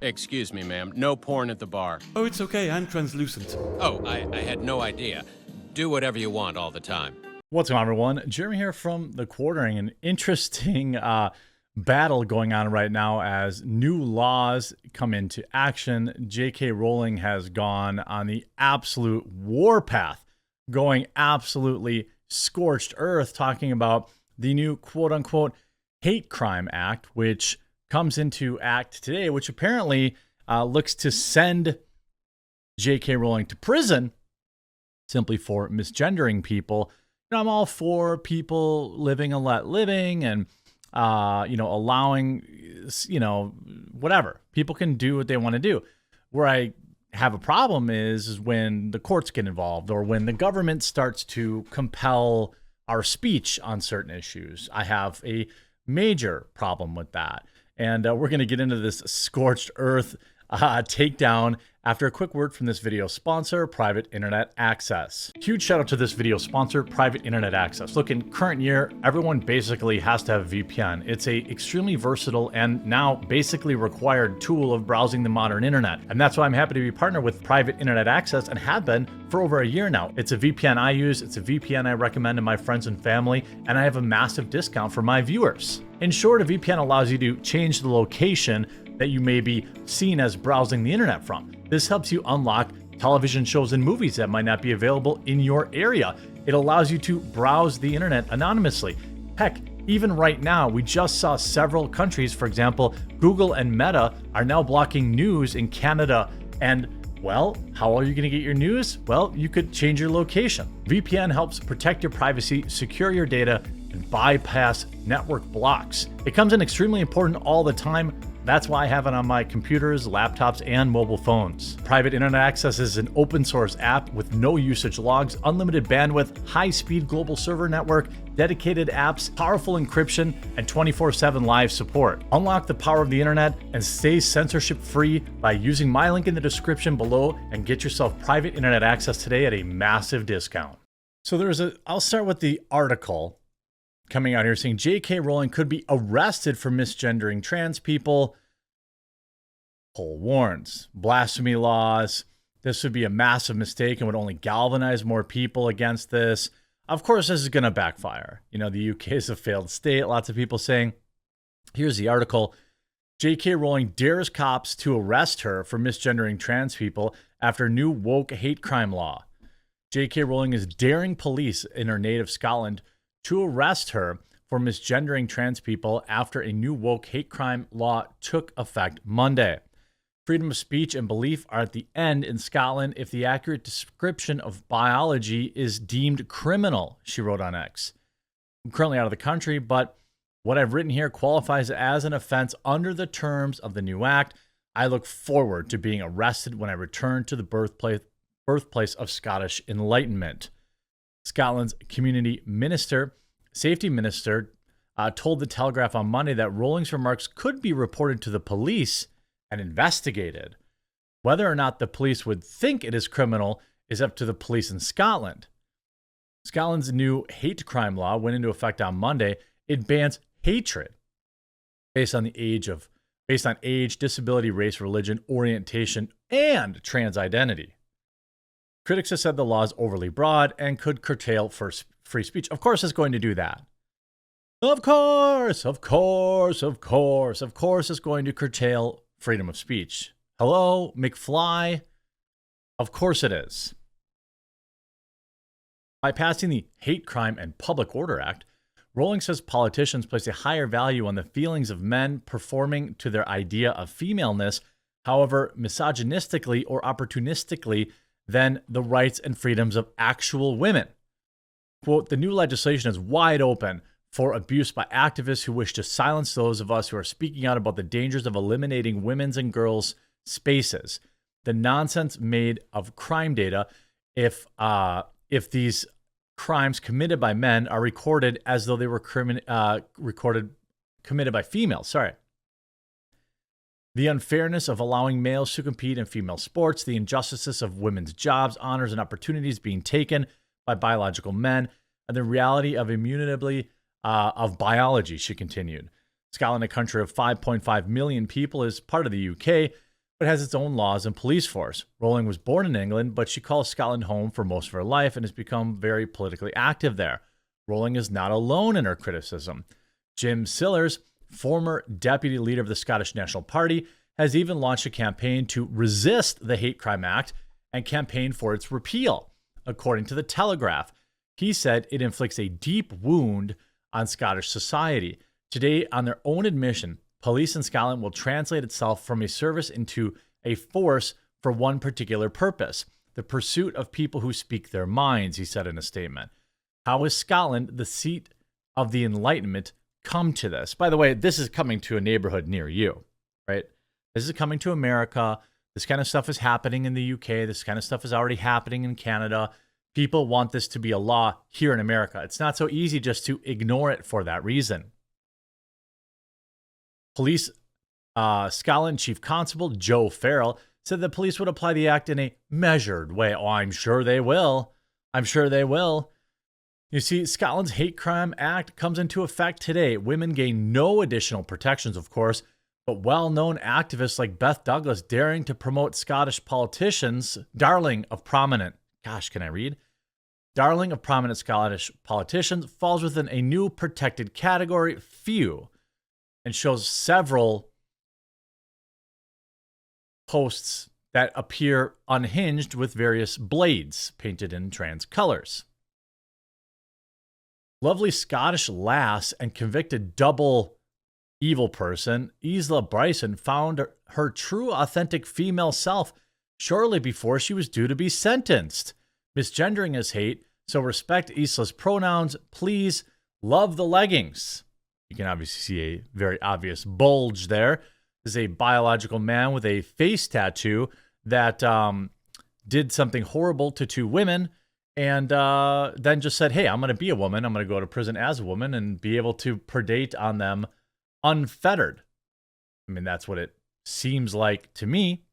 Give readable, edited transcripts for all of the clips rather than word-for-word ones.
Excuse me, ma'am. No porn at the bar. Oh, it's okay. I'm translucent. Oh, I had no idea. Do whatever you want all the time. What's going on, everyone? Jeremy here from The Quartering. An interesting battle going on right now as new laws come into action. J.K. Rowling has gone on the absolute warpath, going absolutely scorched earth, talking about the new quote-unquote hate crime act, which comes into act today, which apparently looks to send J.K. Rowling to prison simply for misgendering people. You know, I'm all for people living and let living and, allowing, whatever. People can do what they want to do. Where I have a problem is when the courts get involved or when the government starts to compel our speech on certain issues. I have a major problem with that. And we're going to get into this scorched earth takedown after a quick word from this video sponsor, Private Internet Access. Huge shout out to this video sponsor, Private Internet Access. Look, in current year, everyone basically has to have VPN. It's a extremely versatile and now basically required tool of browsing the modern internet. And that's why I'm happy to be partnered with Private Internet Access and have been for over a year now. It's a VPN I use, it's a VPN I recommend to my friends and family, and I have a massive discount for my viewers. In short, a VPN allows you to change the location that you may be seen as browsing the internet from. This helps you unlock television shows and movies that might not be available in your area. It allows you to browse the internet anonymously. Heck, even right now, we just saw several countries, for example, Google and Meta are now blocking news in Canada. And well, how are you going to get your news? Well, you could change your location. VPN helps protect your privacy, secure your data, and bypass network blocks. It comes in extremely important all the time. That's why I have it on my computers, laptops, and mobile phones. Private Internet Access is an open source app with no usage logs, unlimited bandwidth, high-speed global server network, dedicated apps, powerful encryption, and 24/7 live support. Unlock the power of the internet and stay censorship-free by using my link in the description below and get yourself Private Internet Access today at a massive discount. So I'll start with the article coming out here saying J.K. Rowling could be arrested for misgendering trans people. Poll warns. Blasphemy laws. This would be a massive mistake and would only galvanize more people against this. Of course, this is going to backfire. You know, the UK is a failed state. Lots of people saying, here's the article. J.K. Rowling dares cops to arrest her for misgendering trans people after new woke hate crime law. J.K. Rowling is daring police in her native Scotland to arrest her for misgendering trans people after a new woke hate crime law took effect Monday. Freedom of speech and belief are at the end in Scotland if the accurate description of biology is deemed criminal, she wrote on X. I'm currently out of the country, but what I've written here qualifies as an offense under the terms of the new act. I look forward to being arrested when I return to the birthplace of Scottish enlightenment. Scotland's safety minister, told the Telegraph on Monday that Rowling's remarks could be reported to the police and investigated. Whether or not the police would think it is criminal is up to the police in Scotland. Scotland's new hate crime law went into effect on Monday. It bans hatred based on age, disability, race, religion, orientation, and trans identity. Critics have said the law is overly broad and could curtail free speech. Of course, it's going to do that. Of course, it's going to curtail freedom of speech. Hello, McFly? Of course it is. By passing the Hate Crime and Public Order Act, Rowling says politicians place a higher value on the feelings of men performing to their idea of femaleness, however misogynistically or opportunistically, than the rights and freedoms of actual women. Quote, the new legislation is wide open for abuse by activists who wish to silence those of us who are speaking out about the dangers of eliminating women's and girls' spaces. The nonsense made of crime data, if these crimes committed by men are recorded as though they were committed by females. Sorry. The unfairness of allowing males to compete in female sports, the injustices of women's jobs, honors, and opportunities being taken by biological men, and the reality of immutably of biology, she continued. Scotland, a country of 5.5 million people, is part of the UK. but has its own laws and police force. Rowling was born in England, but she calls Scotland home for most of her life and has become very politically active there. Rowling is not alone in her criticism. Jim Sillars, former deputy leader of the Scottish National Party, has even launched a campaign to resist the Hate Crime Act and campaign for its repeal. According to The Telegraph, he said it inflicts a deep wound on Scottish society. Today, on their own admission, police in Scotland will translate itself from a service into a force for one particular purpose, the pursuit of people who speak their minds, he said in a statement. How has Scotland, the seat of the Enlightenment, come to this? By the way, this is coming to a neighborhood near you, right? This is coming to America. This kind of stuff is happening in the UK. This kind of stuff is already happening in Canada. People want this to be a law here in America. It's not so easy just to ignore it for that reason. Police Scotland Chief Constable Joe Farrell said the police would apply the act in a measured way. Oh, I'm sure they will. I'm sure they will. You see, Scotland's Hate Crime Act comes into effect today. Women gain no additional protections, of course, but well-known activists like Beth Douglas daring to promote Scottish politicians, darling of prominent Scottish politicians, falls within a new protected category, few, and shows several posts that appear unhinged with various blades painted in trans colors. Lovely Scottish lass and convicted double evil person, Isla Bryson, found her true, authentic female self shortly before she was due to be sentenced. Misgendering is hate, so respect Isla's pronouns. Please love the leggings. You can obviously see a very obvious bulge there. This is a biological man with a face tattoo that did something horrible to two women and then just said, hey, I'm going to be a woman. I'm going to go to prison as a woman and be able to predate on them unfettered. I mean, that's what it seems like to me.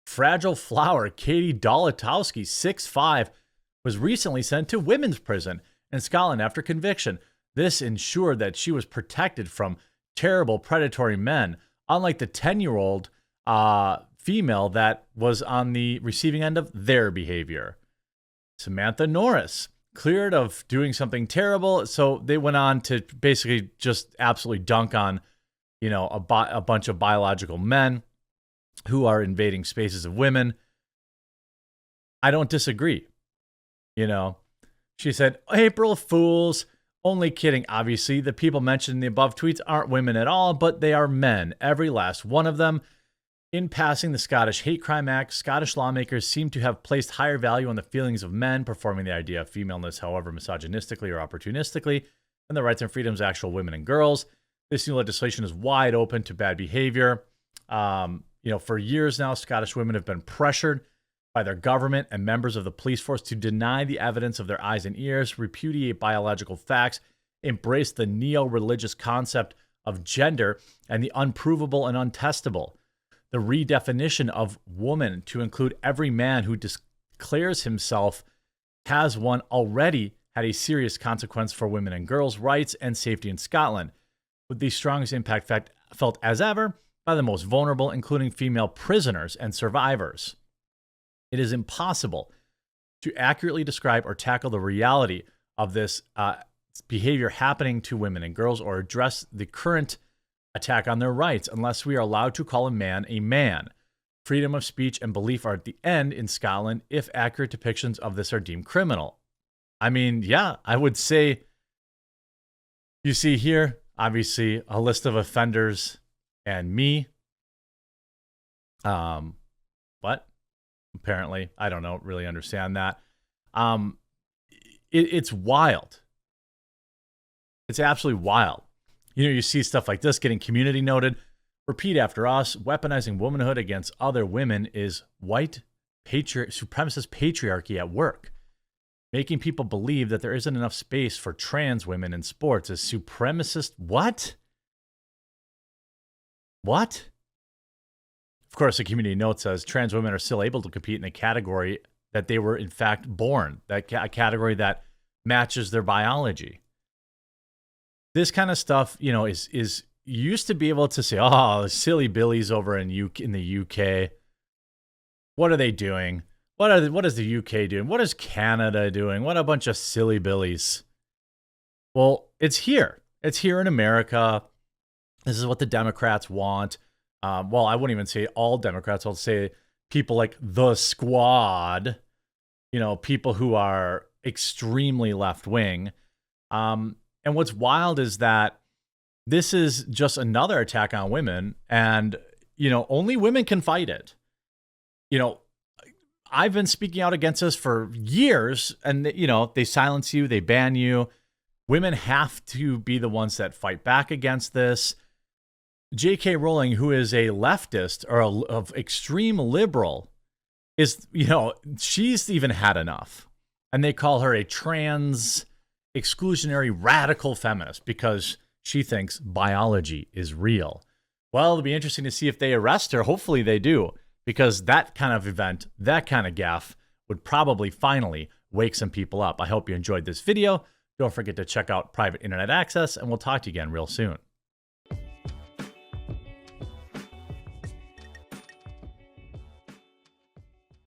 Fragile flower Katie Dolotowski, 6'5", was recently sent to women's prison in Scotland after conviction. This ensured that she was protected from terrible predatory men, unlike the 10-year-old female that was on the receiving end of their behavior. Samantha Norris, cleared of doing something terrible, so they went on to basically just absolutely dunk on, a bunch of biological men who are invading spaces of women. I don't disagree. She said, April Fools, only kidding. Obviously, the people mentioned in the above tweets aren't women at all, but they are men, every last one of them. In passing the Scottish Hate Crime Act, Scottish lawmakers seem to have placed higher value on the feelings of men performing the idea of femaleness, however misogynistically or opportunistically, and the rights and freedoms of actual women and girls. This new legislation is wide open to bad behavior. For years now, Scottish women have been pressured by their government and members of the police force to deny the evidence of their eyes and ears, repudiate biological facts, embrace the neo-religious concept of gender, and the unprovable and untestable. The redefinition of woman to include every man who declares himself has one already had a serious consequence for women and girls' rights and safety in Scotland, with the strongest impact felt as ever by the most vulnerable, including female prisoners and survivors. It is impossible to accurately describe or tackle the reality of this behavior happening to women and girls or address the current attack on their rights unless we are allowed to call a man a man. Freedom of speech and belief are at the end in Scotland if accurate depictions of this are deemed criminal. I mean, yeah, I would say you see here, obviously, a list of offenders and me. What? Apparently, I don't really understand that. It's wild. It's absolutely wild. You see stuff like this getting community noted. Repeat after us. Weaponizing womanhood against other women is white supremacist patriarchy at work. Making people believe that there isn't enough space for trans women in sports is supremacist. What? What? Of course, the community note says trans women are still able to compete in a category that they were in fact born, a category that matches their biology. This kind of stuff, is used to be able to say, oh, silly billies over in the UK. What are they doing? What is the UK doing? What is Canada doing? What a bunch of silly billies. Well, it's here. It's here in America. This is what the Democrats want. Well, I wouldn't even say all Democrats. I'll say people like the Squad, people who are extremely left-wing. And what's wild is that this is just another attack on women, and, only women can fight it. I've been speaking out against this for years, and, they silence you, they ban you. Women have to be the ones that fight back against this. J.K. Rowling, who is a leftist or of extreme liberal, is, she's even had enough. And they call her a trans exclusionary radical feminist because she thinks biology is real. Well, it'll be interesting to see if they arrest her. Hopefully they do, because that kind of event, that kind of gaffe would probably finally wake some people up. I hope you enjoyed this video. Don't forget to check out Private Internet Access, and we'll talk to you again real soon.